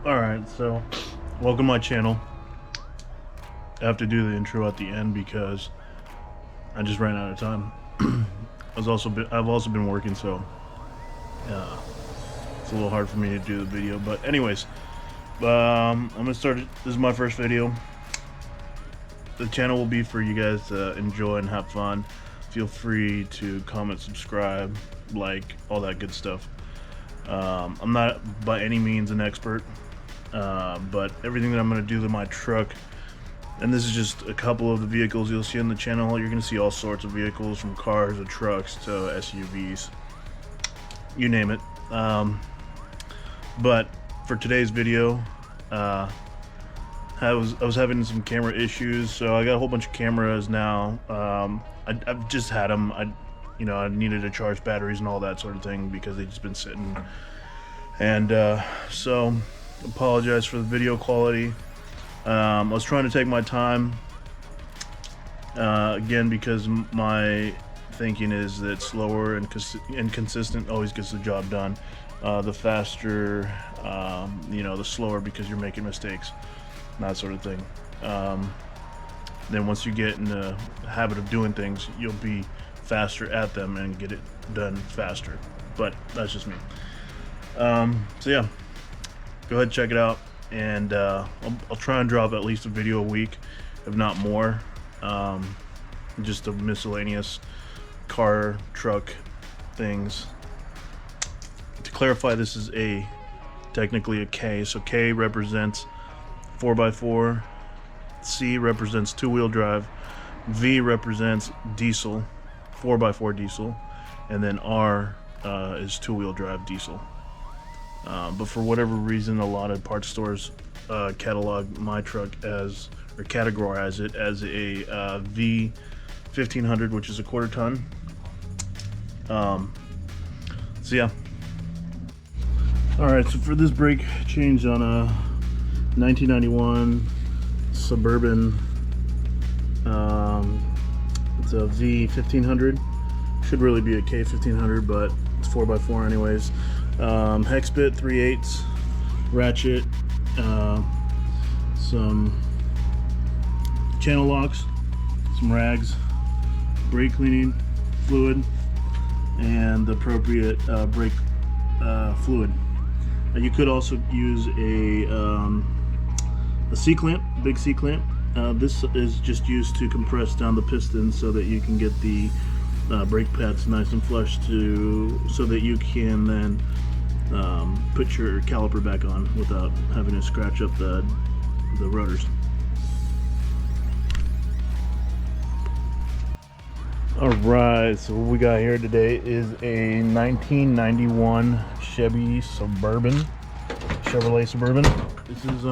Alright, so welcome to my channel. I have to do the intro at the end because I just ran out of time. I've also been working, so it's a little hard for me to do the video. But anyways, I'm gonna start it. This is my first video. The channel will be for you guys to enjoy and have fun. Feel free to comment, subscribe, like, all that good stuff. I'm not by any means an expert. But everything that I'm going to do to my truck, and this is just a couple of the vehicles you'll see on the channel. You're going to see all sorts of vehicles, from cars to trucks to SUVs, you name it. But for today's video, I was having some camera issues, so I got a whole bunch of cameras now. I've just had them. I needed to charge batteries and all that sort of thing because they've just been sitting, and so apologize for the video quality. I was trying to take my time, again, because my thinking is that slower and consistent always gets the job done. The faster, the slower, because you're making mistakes, that sort of thing. Then once you get in the habit of doing things, you'll be faster at them and get it done faster. But that's just me. So yeah, go ahead and check it out, and I'll try and drop at least a video a week, if not more. Just a miscellaneous car, truck things. To clarify, this is technically a K, so K represents 4x4, C represents two-wheel drive, V represents diesel, 4x4 diesel, and then R is two-wheel drive diesel. But for whatever reason, a lot of parts stores catalog my truck as, or categorize it as a V1500, which is a quarter ton. So yeah. Alright, so for this brake change on a 1991 Suburban, it's a V1500. Should really be a K1500, but it's 4x4 anyways. Hex bit, 3/8, ratchet, some channel locks, some rags, brake cleaning fluid, and the appropriate brake fluid. You could also use a C-clamp, big C-clamp. This is just used to compress down the piston so that you can get the brake pads nice and flush, so that you can then put your caliper back on without having to scratch up the rotors. Alright, so what we got here today is a 1991 Chevy Chevrolet Suburban. This is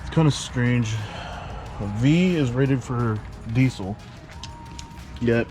it's kind of strange. V is rated for diesel, yet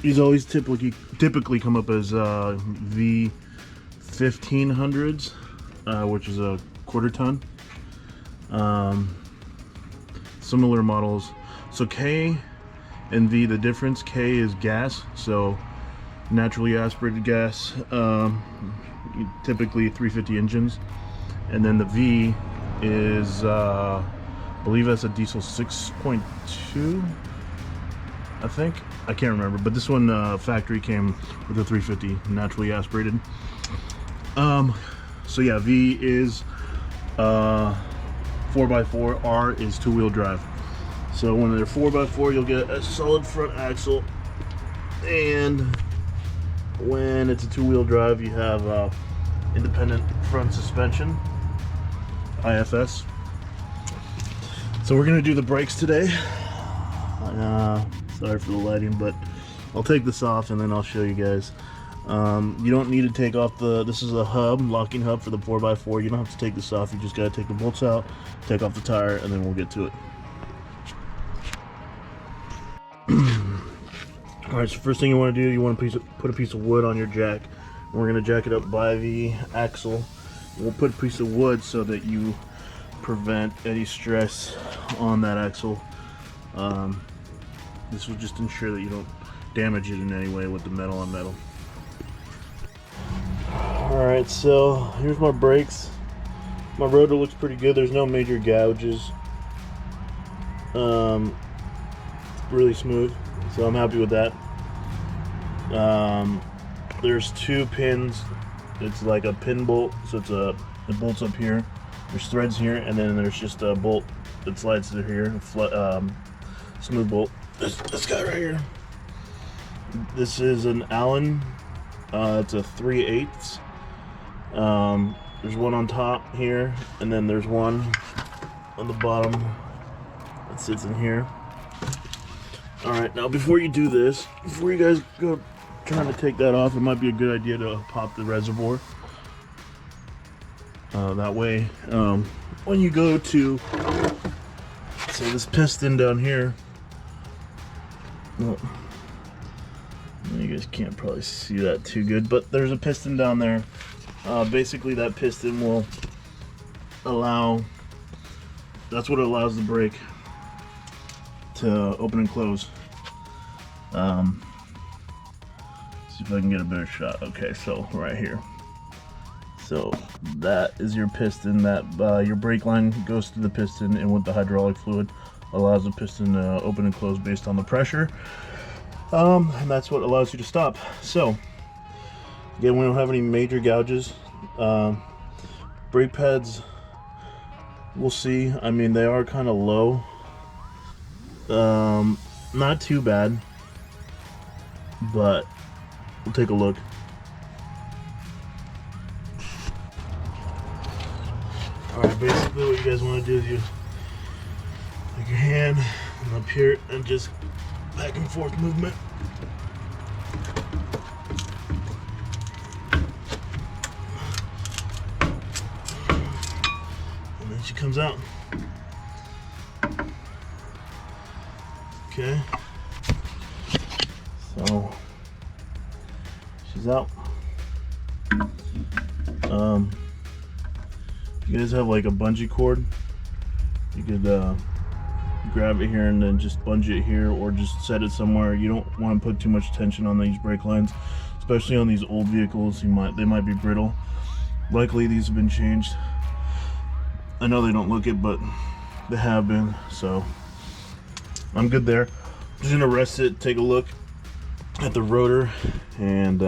these always typically come up as V1500s, which is a quarter ton. Similar models. So K and V, the difference: K is gas, so naturally aspirated gas, typically 350 engines, and then the V is I believe that's a diesel 6.2, I think. I can't remember, but this one factory came with a 350 naturally aspirated. So yeah, V is 4x4, R is two-wheel drive. So when they're 4x4, you'll get a solid front axle, and when it's a two-wheel drive, you have independent front suspension, IFS. So we're gonna do the brakes today. Sorry for the lighting, but I'll take this off and then I'll show you guys. You don't need to take off this is a hub, locking hub for the 4x4. You don't have to take this off. You just gotta take the bolts out, take off the tire, and then we'll get to it. Alright, so first thing you want to do, you want to put a piece of wood on your jack. And we're going to jack it up by the axle. We'll put a piece of wood so that you prevent any stress on that axle. This will just ensure that you don't damage it in any way with the metal on metal. Alright, so here's my brakes. My rotor looks pretty good. There's no major gouges. Really smooth, so I'm happy with that. There's 2 pins. It's like a pin bolt, so it bolts up here. There's threads here, and then there's just a bolt that slides through here. Smooth bolt. This guy right here. This is an Allen. It's a 3/8. There's one on top here, and then there's one on the bottom that sits in here. Alright, now before you do this, before you guys go trying to take that off, it might be a good idea to pop the reservoir. That way, when you go to, say, this piston down here, well, you guys can't probably see that too good, but there's a piston down there. Basically, that piston will allow, that's what allows the brake to open and close. See if I can get a better shot. Okay, so right here. So that is your piston. That your brake line goes to the piston, and with the hydraulic fluid allows the piston to open and close based on the pressure. And that's what allows you to stop. So again, we don't have any major gouges. Brake pads, we'll see. I mean, they are kind of low. Not too bad, but we'll take a look. Alright, basically what you guys want to do is you take your hand and up here and just back and forth movement. And then she comes out. Okay. So she's out. If you guys have like a bungee cord, you could grab it here and then just bungee it here, or just set it somewhere. You don't want to put too much tension on these brake lines, especially on these old vehicles. They might be brittle. Likely these have been changed. I know they don't look it, but they have been, so I'm good there. I'm just gonna rest it, take a look at the rotor, and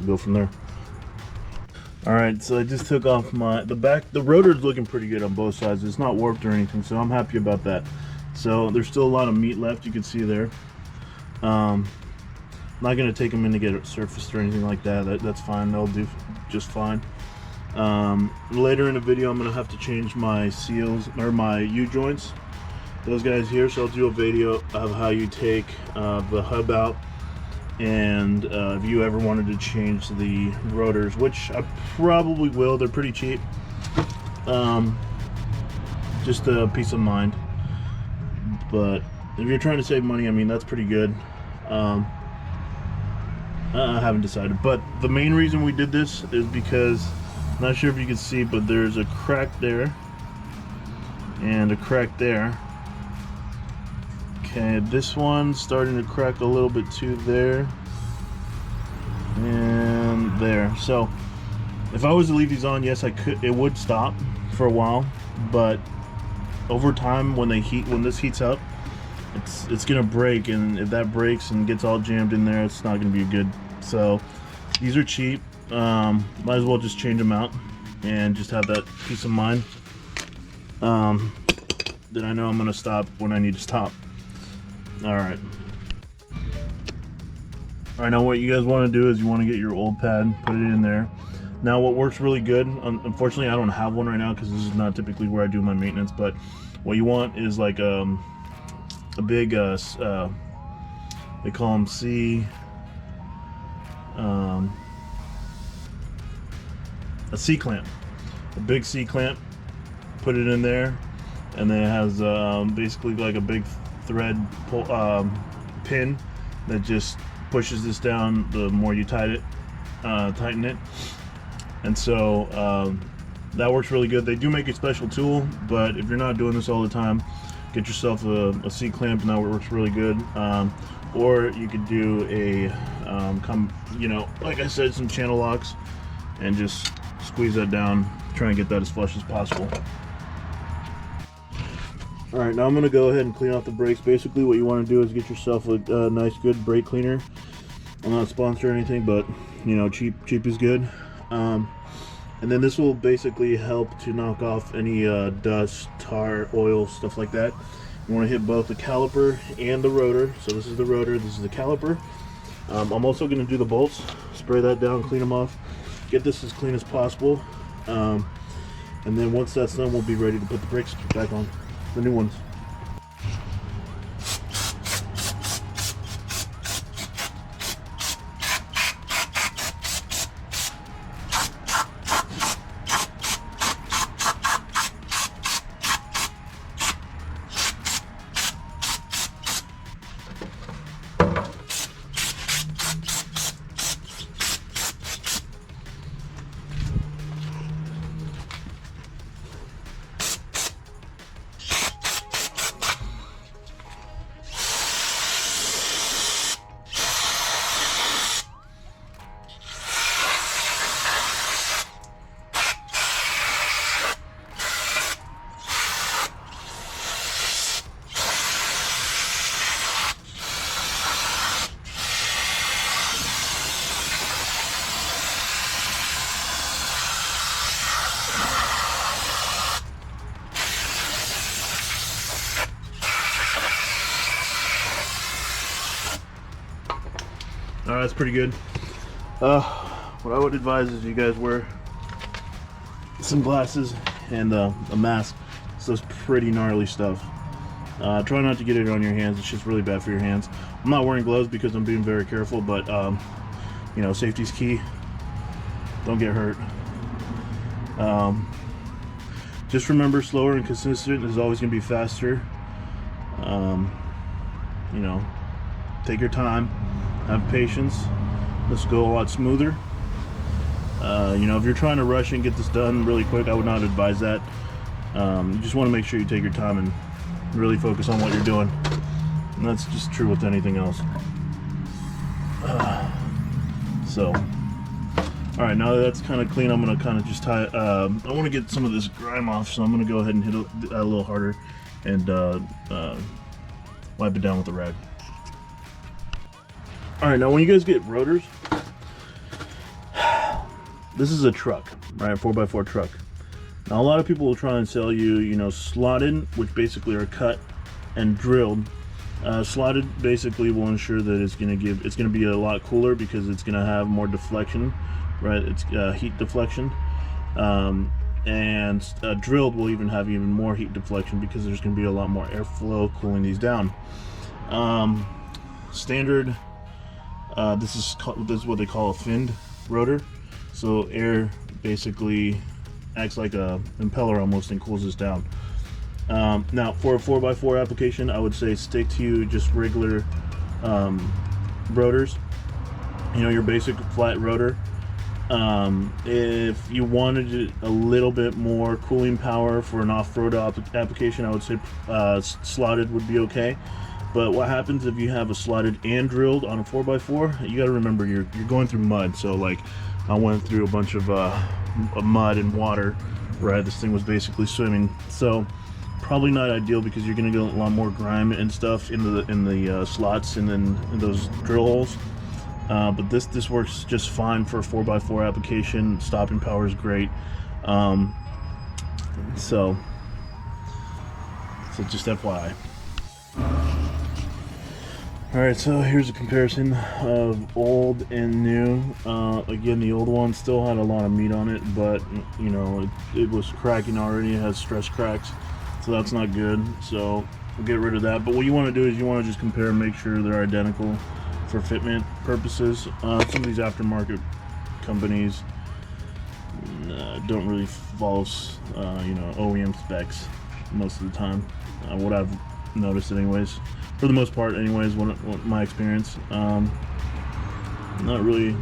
go from there. All right, so I just took off the back. The rotor's looking pretty good on both sides. It's not warped or anything, so I'm happy about that. So there's still a lot of meat left, you can see there. Not gonna take them in to get it surfaced or anything like that. That's fine, they'll do just fine. Later in the video, I'm gonna have to change my seals, or my U-joints, those guys here. So I'll do a video of how you take the hub out, and if you ever wanted to change the rotors, which I probably will. They're pretty cheap. Just a peace of mind. But if you're trying to save money, I mean, that's pretty good. I haven't decided, but the main reason we did this is because, I'm not sure if you can see, but there's a crack there and a crack there. Okay, this one's starting to crack a little bit too there and there. So if I was to leave these on, yes, I could. It would stop for a while, but over time, when this heats up, it's gonna break, and if that breaks and gets all jammed in there, it's not gonna be good. So these are cheap. Might as well just change them out and just have that peace of mind. Then I know I'm gonna stop when I need to stop. Alright. Alright, now what you guys want to do is you want to get your old pad, put it in there. Now what works really good, unfortunately I don't have one right now because this is not typically where I do my maintenance, but what you want is like a big, they call them a C-clamp. A big C-clamp, put it in there, and then it has basically like a big thread pin that just pushes this down the more you tighten it. And so that works really good. They do make a special tool, but if you're not doing this all the time, get yourself a C-clamp, and that works really good. Or you could do like I said, some channel locks, and just squeeze that down try and get that as flush as possible. Alright, now I'm going to go ahead and clean off the brakes. Basically what you want to do is get yourself a nice good brake cleaner. I'm not sponsored or anything, but you know, cheap is good. And then this will basically help to knock off any dust, tar, oil, stuff like that. You want to hit both the caliper and the rotor. So this is the rotor, this is the caliper. I'm also going to do the bolts, spray that down, clean them off, get this as clean as possible. And then once that's done, we'll be ready to put the brakes back on, the new ones. Alright, that's pretty good. What I would advise is you guys wear some glasses and a mask. So it's pretty gnarly stuff. Try not to get it on your hands. It's just really bad for your hands. I'm not wearing gloves because I'm being very careful, but you know, safety's key. Don't get hurt. Just remember, slower and consistent is always going to be faster. You know, take your time, have patience. Let's go a lot smoother. You know, if you're trying to rush and get this done really quick, I would not advise that. You just want to make sure you take your time and really focus on what you're doing. And that's just true with anything else. All right, now that that's kind of clean, I'm going to kind of just tie it. I want to get some of this grime off, so I'm going to go ahead and hit it a little harder and wipe it down with a rag. All right, now when you guys get rotors, this is a truck, right? 4x4 truck. Now a lot of people will try and sell you, you know, slotted, which basically are cut and drilled. Slotted basically will ensure that it's going to be a lot cooler because it's going to have more deflection, right? It's heat deflection. And drilled will even have even more heat deflection because there's going to be a lot more airflow cooling these down. Standard, this is what they call a finned rotor. So air basically acts like a impeller almost and cools this down. Now for a 4x4 application, I would say stick to just regular rotors. You know, your basic flat rotor. If you wanted a little bit more cooling power for an off-road application, I would say slotted would be okay. But what happens if you have a slotted and drilled on a 4x4? You got to remember you're going through mud. So like I went through a bunch of mud and water, right? This thing was basically swimming. So probably not ideal because you're going to get a lot more grime and stuff in the slots and then in those drill holes. But this works just fine for a 4x4 application. Stopping power is great. So just FYI. Alright, so here's a comparison of old and new. Again, the old one still had a lot of meat on it, but you know, it was cracking already. It has stress cracks, so that's not good. So we'll get rid of that. But what you want to do is you want to just compare and make sure they're identical for fitment purposes. Some of these aftermarket companies don't really follow you know, OEM specs most of the time. What I've noticed anyways, for the most part anyways, what my experience. Not really.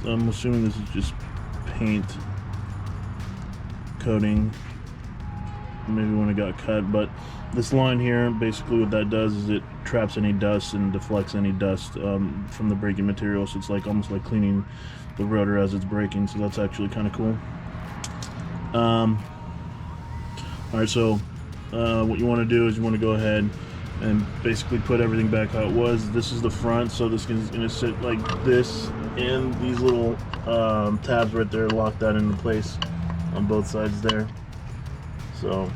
I'm assuming this is just paint coating. maybe when it got cut. But this line here, basically what that does is it traps any dust and deflects any dust from the braking material. So it's like almost like cleaning the rotor as it's braking. So that's actually kind of cool. All right, so what you want to do is you want to go ahead and basically put everything back how it was. This is the front, so this is going to sit like this, and these little tabs right there lock that into place on both sides there. So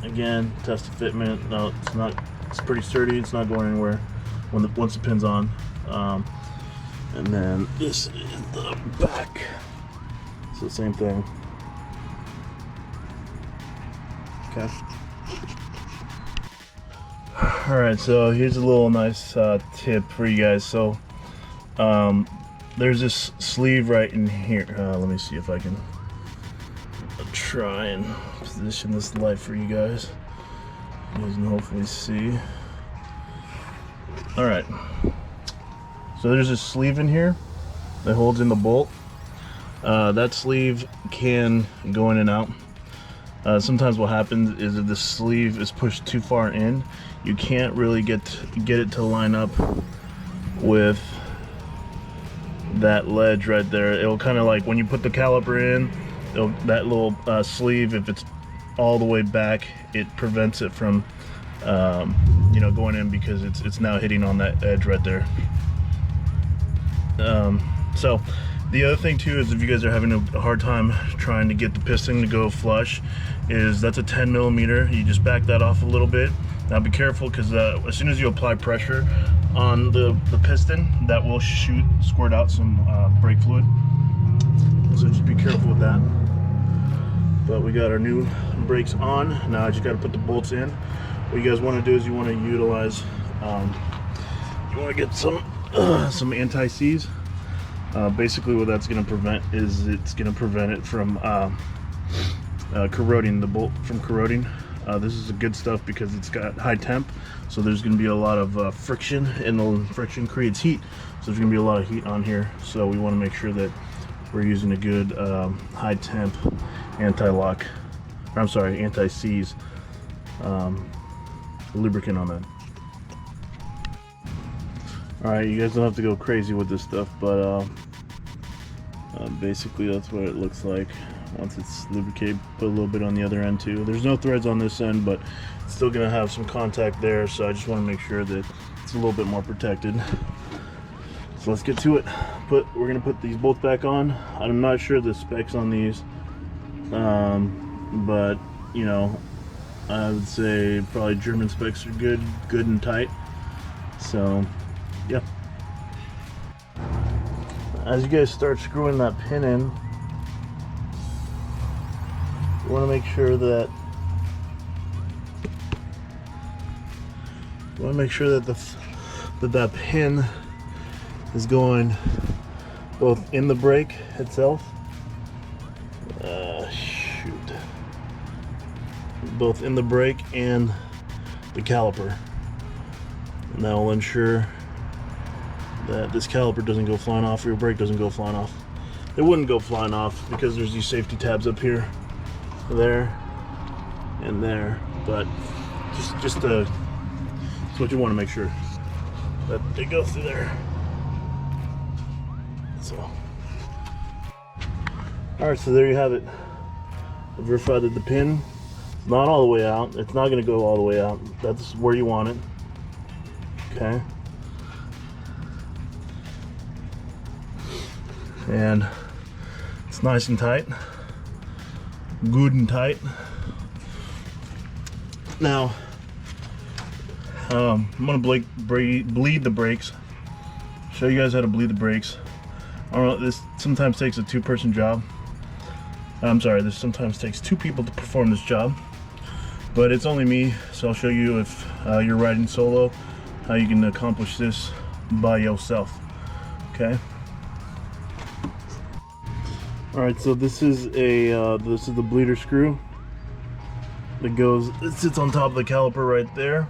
again, test the fitment. No, it's not. It's pretty sturdy. It's not going anywhere once the pin's on. And then this is the back. So same thing. Okay. Alright, so here's a little nice tip for you guys. So there's this sleeve right in here. Let me see if I can try and position this light for you guys. You guys can hopefully see. Alright, so there's a sleeve in here that holds in the bolt. That sleeve can go in and out. Sometimes what happens is if the sleeve is pushed too far in, you can't really get it to line up with that ledge right there. It'll kind of like when you put the caliper in, that little sleeve, if it's all the way back, it prevents it from you know, going in, because it's now hitting on that edge right there. So the other thing too is if you guys are having a hard time trying to get the piston to go flush, is that's a 10 millimeter. You just back that off a little bit. Now be careful, because as soon as you apply pressure on the piston, that will squirt out some brake fluid. So just be careful with that. But we got our new brakes on. Now I just got to put the bolts in. What you guys want to do is you want to utilize, you want to get some anti-seize. Basically what that's going to prevent is it's going to prevent it from corroding, the bolt from corroding. This is a good stuff because it's got high temp, so there's going to be a lot of friction, and the friction creates heat, so there's going to be a lot of heat on here. So we want to make sure that we're using a good high temp anti-lock, or I'm sorry, anti-seize lubricant on that. Alright, you guys don't have to go crazy with this stuff, but basically that's what it looks like once it's lubricated. Put a little bit on the other end too. There's no threads on this end, but it's still going to have some contact there, so I just want to make sure that it's a little bit more protected. So let's get to it. We're going to put these bolts back on. I'm not sure the specs on these, but you know, I would say probably German specs are good and tight. So yeah. As you guys start screwing that pin in, you want to make sure that that pin is going both in the brake itself. Both in the brake and the caliper. And that will ensure that this caliper doesn't go flying off, or your brake doesn't go flying off. It wouldn't go flying off because there's these safety tabs up here, there, and there. But just that's what you want to make sure that they go through there. So, all right, so there you have it. I've verified that the pin is not all the way out. It's not going to go all the way out. That's where you want it. Okay. And it's nice and tight, good and tight. Now I'm gonna bleed the brakes, show you guys how to bleed the brakes. I don't know, this sometimes takes a two-person job. I'm sorry, this sometimes takes two people to perform this job, but it's only me, so I'll show you if you're riding solo how you can accomplish this by yourself. Okay. All right, so this is the bleeder screw that goes. It sits on top of the caliper right there.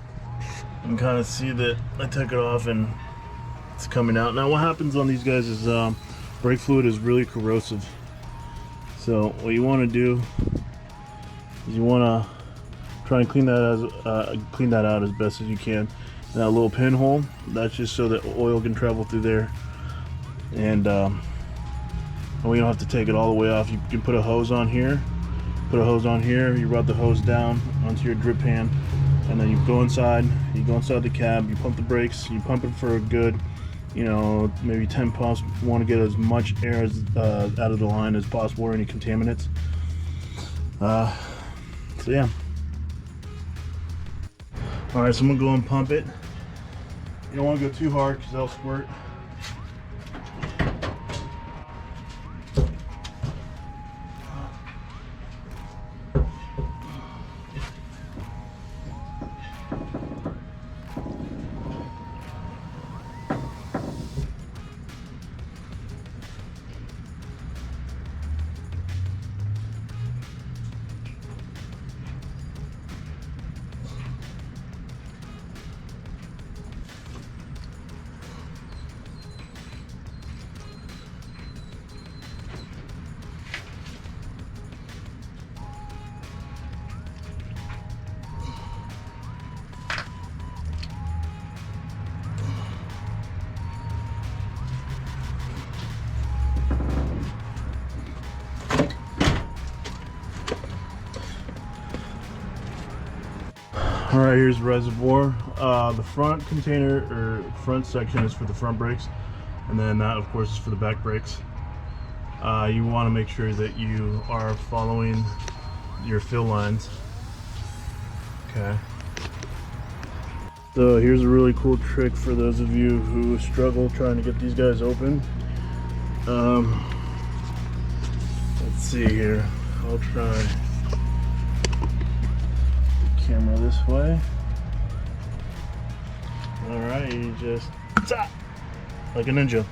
You can kind of see that I took it off and it's coming out. Now, what happens on these guys is brake fluid is really corrosive. So what you want to do is you want to Try and clean that out as best as you can. And that little pinhole, that's just so that oil can travel through there. And we don't have to take it all the way off. You can put a hose on here. You rub the hose down onto your drip pan, and then you go inside the cab, you pump the brakes, you pump it for a good, you know, maybe 10 pumps. You want to get as much air as, out of the line as possible, or any contaminants. So yeah. Alright, so I'm gonna go and pump it. You don't want to go too hard because that'll squirt. All right, here's the reservoir. The front container, or front section, is for the front brakes, and then that, of course, is for the back brakes. You want to make sure that you are following your fill lines. Okay. So here's a really cool trick for those of you who struggle trying to get these guys open. Let's see here. I'll try camera this way. All right, you just like a ninja.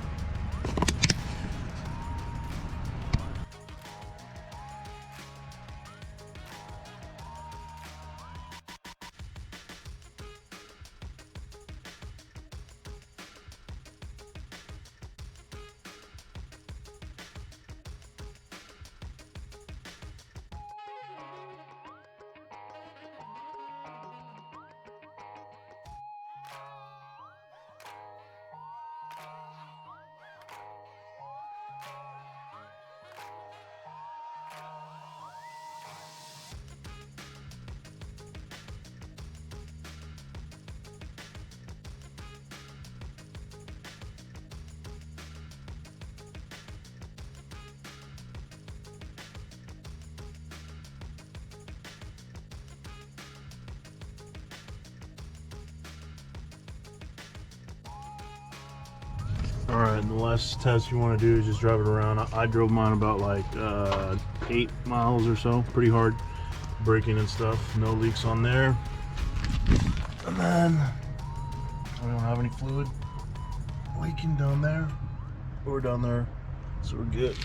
Alright, and the last test you want to do is just drive it around. I drove mine about like 8 miles or so, pretty hard braking and stuff. No leaks on there. And then we don't have any fluid leaking down there or down there, so we're good.